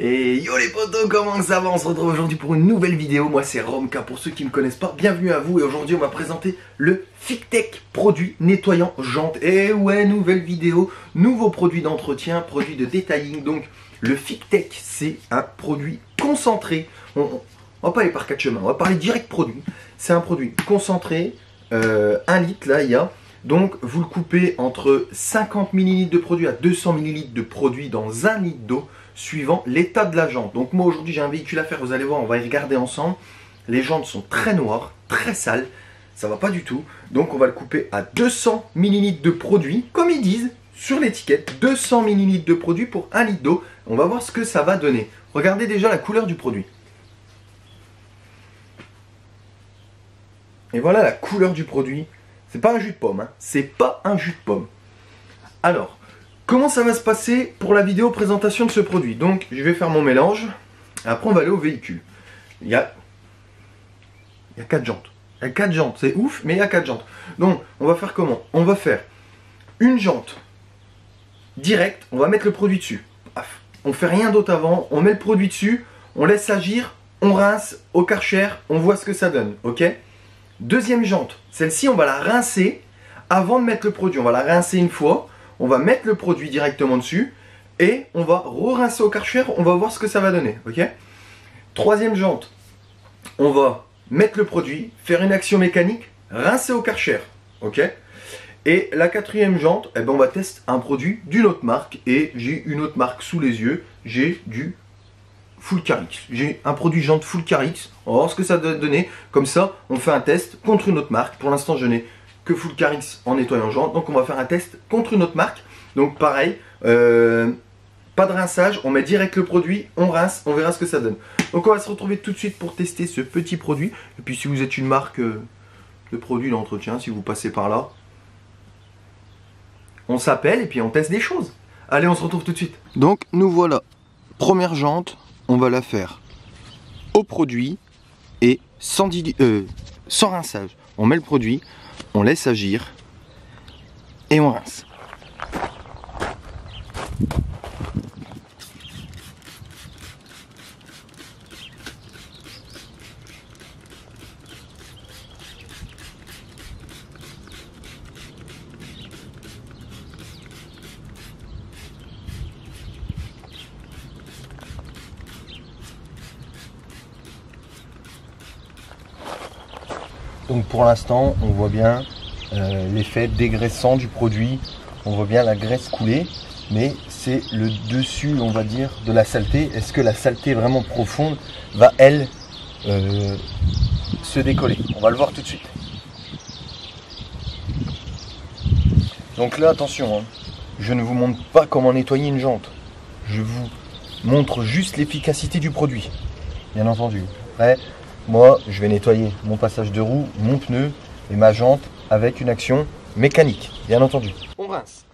Et yo les potos, comment ça va? On se retrouve aujourd'hui pour une nouvelle vidéo. Moi c'est Romka, pour ceux qui ne me connaissent pas, bienvenue à vous. Et aujourd'hui on va présenter le Fictech produit nettoyant jantes. Et ouais, nouvelle vidéo, nouveau produit d'entretien, produit de detailing. Donc le Fictech, c'est un produit concentré. On va pas aller par quatre chemins, on va parler direct produit. C'est un produit concentré, 1 litre là il y a. Donc vous le coupez entre 50 ml de produit à 200 ml de produit dans 1 litre d'eau, suivant l'état de la jante. Donc moi aujourd'hui j'ai un véhicule à faire, vous allez voir, on va y regarder ensemble. Les jantes sont très noires, très sales, ça va pas du tout. Donc on va le couper à 200 ml de produit, comme ils disent sur l'étiquette, 200 ml de produit pour 1 litre d'eau. On va voir ce que ça va donner. Regardez déjà la couleur du produit. Et voilà la couleur du produit. C'est pas un jus de pomme, hein. C'est pas un jus de pomme. Alors, comment ça va se passer pour la vidéo présentation de ce produit? Donc, je vais faire mon mélange. Après, on va aller au véhicule. Il y a 4 jantes. Il y a 4 jantes. C'est ouf, mais il y a 4 jantes. Donc, on va faire comment? On va faire une jante directe. On va mettre le produit dessus. Paf. On fait rien d'autre avant. On met le produit dessus. On laisse agir. On rince au Karcher. On voit ce que ça donne. Ok? Deuxième jante. Celle-ci, on va la rincer avant de mettre le produit. On va la rincer une fois. On va mettre le produit directement dessus et on va re-rincer au Karcher, on va voir ce que ça va donner, ok? Troisième jante, on va mettre le produit, faire une action mécanique, rincer au Karcher, ok? Et la quatrième jante, eh ben on va tester un produit d'une autre marque et j'ai une autre marque sous les yeux, j'ai du Full Carix. J'ai un produit jante Full Carix, on va voir ce que ça doit donner, comme ça on fait un test contre une autre marque. Pour l'instant je n'ai que Full Carix en nettoyant jantes, donc on va faire un test contre une autre marque. Donc pareil, pas de rinçage, on met direct le produit, on rince, on verra ce que ça donne. Donc on va se retrouver tout de suite pour tester ce petit produit. Et puis si vous êtes une marque de produits d'entretien, si vous passez par là, on s'appelle et puis on teste des choses. Allez, on se retrouve tout de suite. Donc nous voilà, première jante, on va la faire au produit et sans rinçage. On met le produit, on laisse agir et on rince. Donc pour l'instant, on voit bien l'effet dégraissant du produit, on voit bien la graisse couler, mais c'est le dessus, on va dire, de la saleté. Est-ce que la saleté vraiment profonde va, elle, se décoller? On va le voir tout de suite. Donc là, attention, hein, je ne vous montre pas comment nettoyer une jante. Je vous montre juste l'efficacité du produit, bien entendu. Après, moi, je vais nettoyer mon passage de roue, mon pneu et ma jante avec une action mécanique, bien entendu. On rince.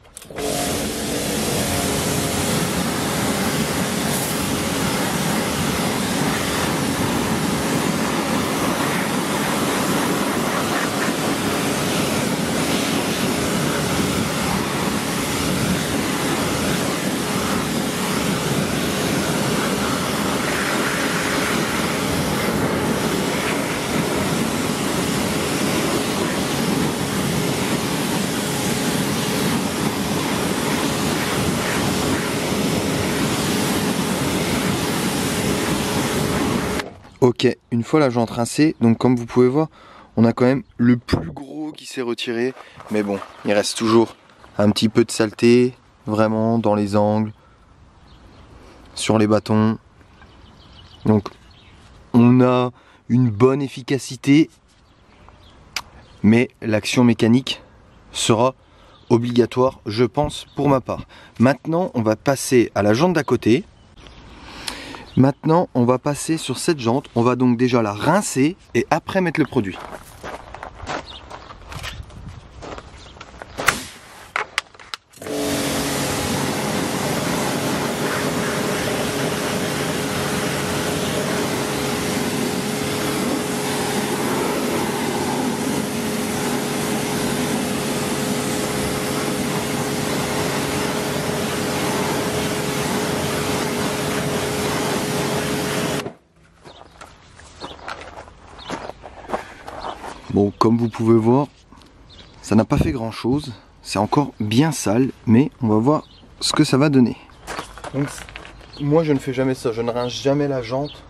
Ok, une fois la jante rincée, donc comme vous pouvez voir, on a quand même le plus gros qui s'est retiré. Mais bon, il reste toujours un petit peu de saleté, vraiment dans les angles, sur les bâtons. Donc on a une bonne efficacité, mais l'action mécanique sera obligatoire, je pense, pour ma part. Maintenant, on va passer à la jante d'à côté. Maintenant, on va passer sur cette jante. On va donc déjà la rincer et après mettre le produit. Bon, comme vous pouvez voir, ça n'a pas fait grand chose. C'est encore bien sale, mais on va voir ce que ça va donner. Donc, moi je ne fais jamais ça, je ne rince jamais la jante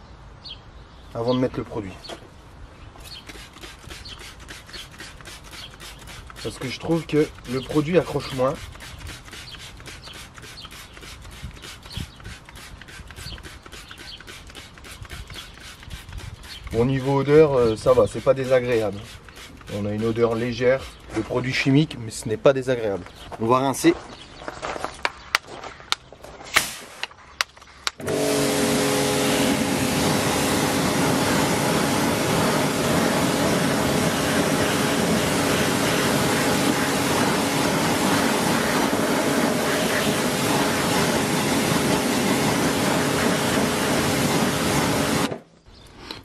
avant de mettre le produit. Parce que je trouve que le produit accroche moins. Au niveau odeur, ça va, c'est pas désagréable. On a une odeur légère de produits chimiques, mais ce n'est pas désagréable. On va rincer.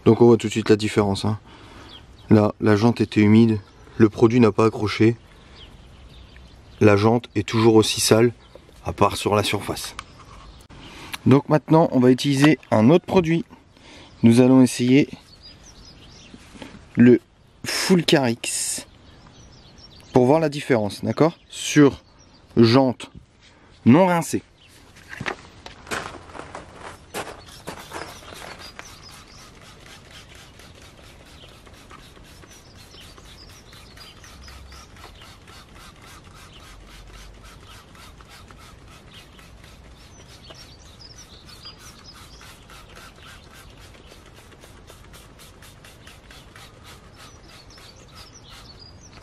Donc on voit tout de suite la différence. Hein. Là, la jante était humide, le produit n'a pas accroché. La jante est toujours aussi sale, à part sur la surface. Donc maintenant, on va utiliser un autre produit. Nous allons essayer le Full Carix pour voir la différence, d'accord? Sur jante non rincée.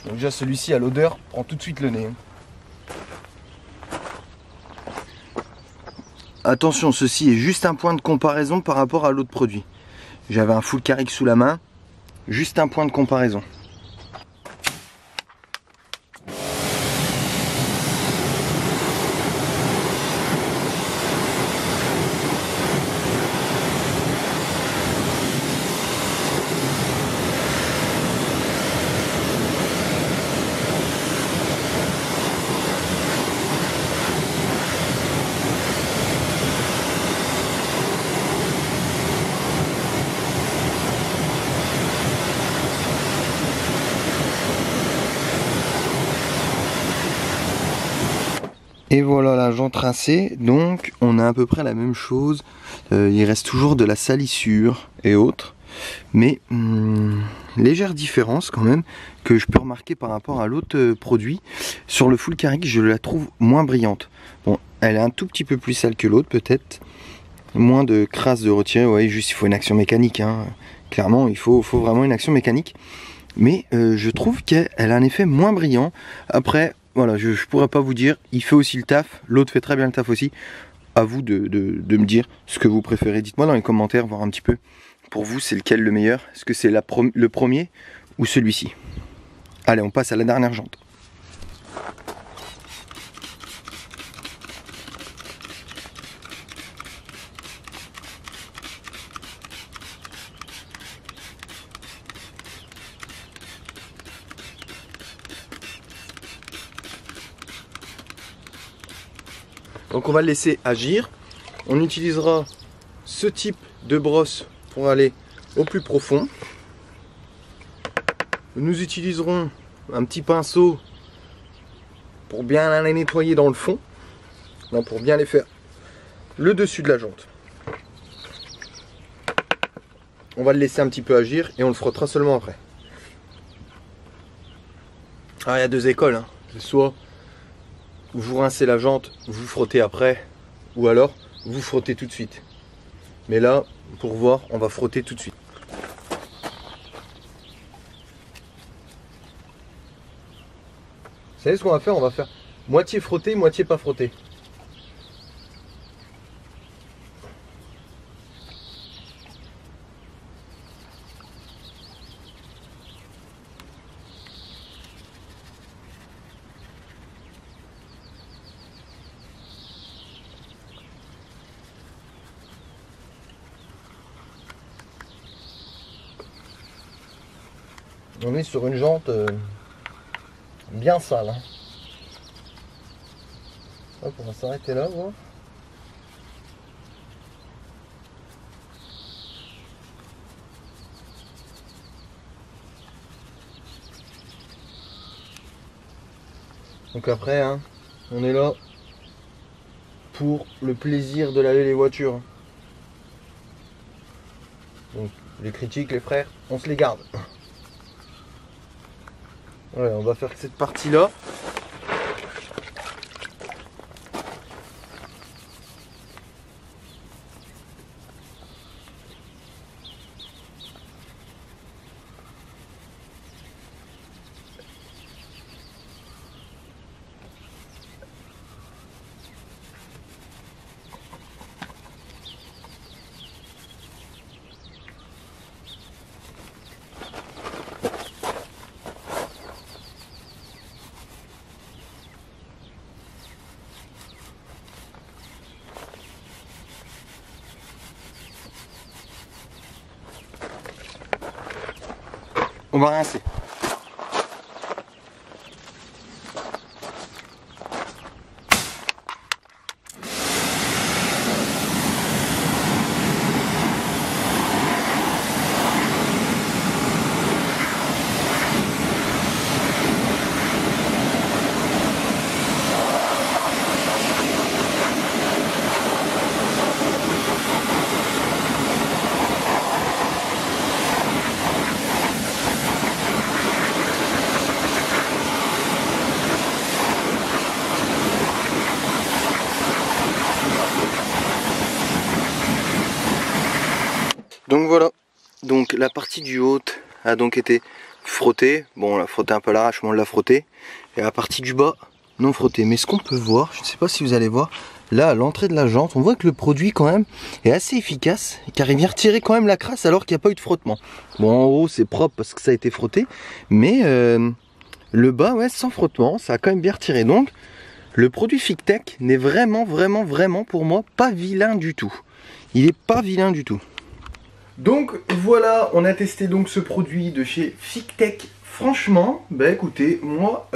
Donc déjà celui-ci à l'odeur prend tout de suite le nez. Attention, ceci est juste un point de comparaison par rapport à l'autre produit. J'avais un Full Carix sous la main, juste un point de comparaison. Et voilà la jante rincée, donc on a à peu près la même chose, il reste toujours de la salissure et autres, mais légère différence quand même que je peux remarquer par rapport à l'autre produit. Sur le Full Carix, je la trouve moins brillante. Bon, elle est un tout petit peu plus sale que l'autre peut-être, moins de crasse de retirer, ouais, juste il faut une action mécanique, hein. Clairement il faut vraiment une action mécanique, mais je trouve qu'elle a un effet moins brillant. Après, voilà, je pourrais pas vous dire, il fait aussi le taf, l'autre fait très bien le taf aussi. À vous de me dire ce que vous préférez. Dites-moi dans les commentaires, voir un petit peu. Pour vous, c'est lequel le meilleur? Est-ce que c'est le premier ou celui-ci? Allez, on passe à la dernière jante. Donc on va le laisser agir. On utilisera ce type de brosse pour aller au plus profond. Nous utiliserons un petit pinceau pour bien les nettoyer dans le fond. Non, pour bien les faire le dessus de la jante. On va le laisser un petit peu agir et on le frottera seulement après. Alors il y a deux écoles, hein. Soit vous rincez la jante, vous frottez après, ou alors vous frottez tout de suite. Mais là, pour voir, on va frotter tout de suite. Vous savez ce qu'on va faire? On va faire moitié frotté, moitié pas frotté. On est sur une jante bien sale. Hein. Hop, on va s'arrêter là, voir. Donc après, hein, on est là pour le plaisir de laver les voitures. Donc les critiques, les frères, on se les garde. Ouais, on va faire cette partie là. On va rincer. Donc voilà, donc la partie du haut a donc été frottée. Bon, on l'a frotté un peu à l'arrache, mais on l'a frotté. Et la partie du bas, non frottée. Mais ce qu'on peut voir, je ne sais pas si vous allez voir, là à l'entrée de la jante, on voit que le produit quand même est assez efficace, car il vient retirer quand même la crasse alors qu'il n'y a pas eu de frottement. Bon, en haut c'est propre parce que ça a été frotté, mais le bas, ouais, sans frottement, ça a quand même bien retiré. Donc, le produit Fictech n'est vraiment pour moi pas vilain du tout. Il n'est pas vilain du tout. Donc voilà, on a testé donc ce produit de chez Fictech. Franchement, bah écoutez, moi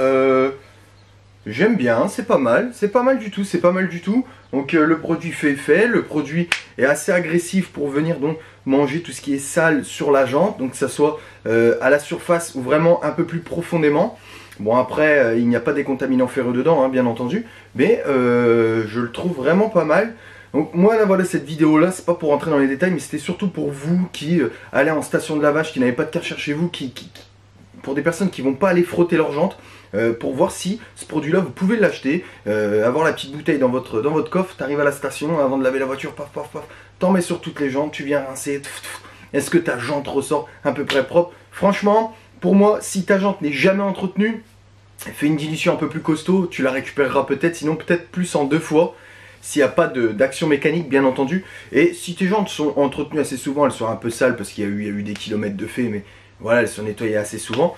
j'aime bien, c'est pas mal du tout, c'est pas mal du tout. Donc le produit fait effet, le produit est assez agressif pour venir donc manger tout ce qui est sale sur la jante, donc que ça soit à la surface ou vraiment un peu plus profondément. Bon après, il n'y a pas des contaminants ferreux dedans, hein, bien entendu, mais je le trouve vraiment pas mal. Donc moi là voilà, cette vidéo là c'est pas pour rentrer dans les détails, mais c'était surtout pour vous qui allez en station de lavage, qui n'avez pas de Karcher chez vous, pour des personnes qui vont pas aller frotter leurs jantes, pour voir si ce produit là vous pouvez l'acheter, avoir la petite bouteille dans votre coffre, tu arrives à la station avant de laver la voiture, paf paf paf, t'en mets sur toutes les jantes, tu viens rincer, est-ce que ta jante ressort à peu près propre? Franchement pour moi, si ta jante n'est jamais entretenue, fais une dilution un peu plus costaud, tu la récupéreras peut-être, sinon peut-être plus en 2 fois. S'il n'y a pas d'action mécanique, bien entendu. Et si tes jantes sont entretenues assez souvent, elles sont un peu sales parce qu'il y a eu des kilomètres de fait, mais voilà, elles sont nettoyées assez souvent.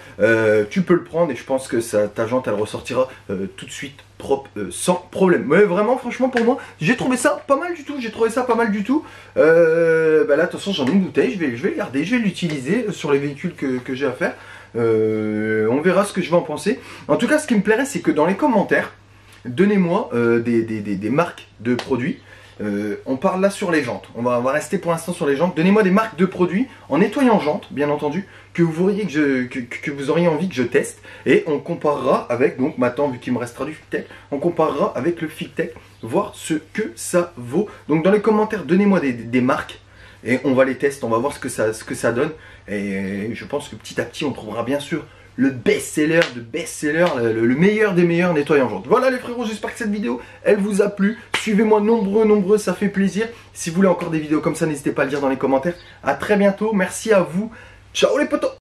Tu peux le prendre et je pense que ta jante, elle ressortira tout de suite propre, sans problème. Mais vraiment, franchement, pour moi, j'ai trouvé ça pas mal du tout. J'ai trouvé ça pas mal du tout. Bah là, de toute façon, j'en ai une bouteille. Je vais le garder, je vais l'utiliser sur les véhicules que j'ai à faire. On verra ce que je vais en penser. En tout cas, ce qui me plairait, c'est que dans les commentaires, donnez-moi des marques de produits. On parle là sur les jantes. On va rester pour l'instant sur les jantes. Donnez-moi des marques de produits en nettoyant jantes, bien entendu, que vous auriez envie que je teste. Et on comparera avec, donc maintenant, vu qu'il me restera du Fictech, on comparera avec le Fictech, voir ce que ça vaut. Donc dans les commentaires, donnez-moi des marques. Et on va les tester, on va voir ce que ça donne. Et je pense que petit à petit, on trouvera bien sûr le best-seller de best-seller, le meilleur des meilleurs nettoyant jantes. Voilà les frérots, j'espère que cette vidéo, elle vous a plu. Suivez-moi nombreux, ça fait plaisir. Si vous voulez encore des vidéos comme ça, n'hésitez pas à le dire dans les commentaires. A très bientôt, merci à vous. Ciao les potos!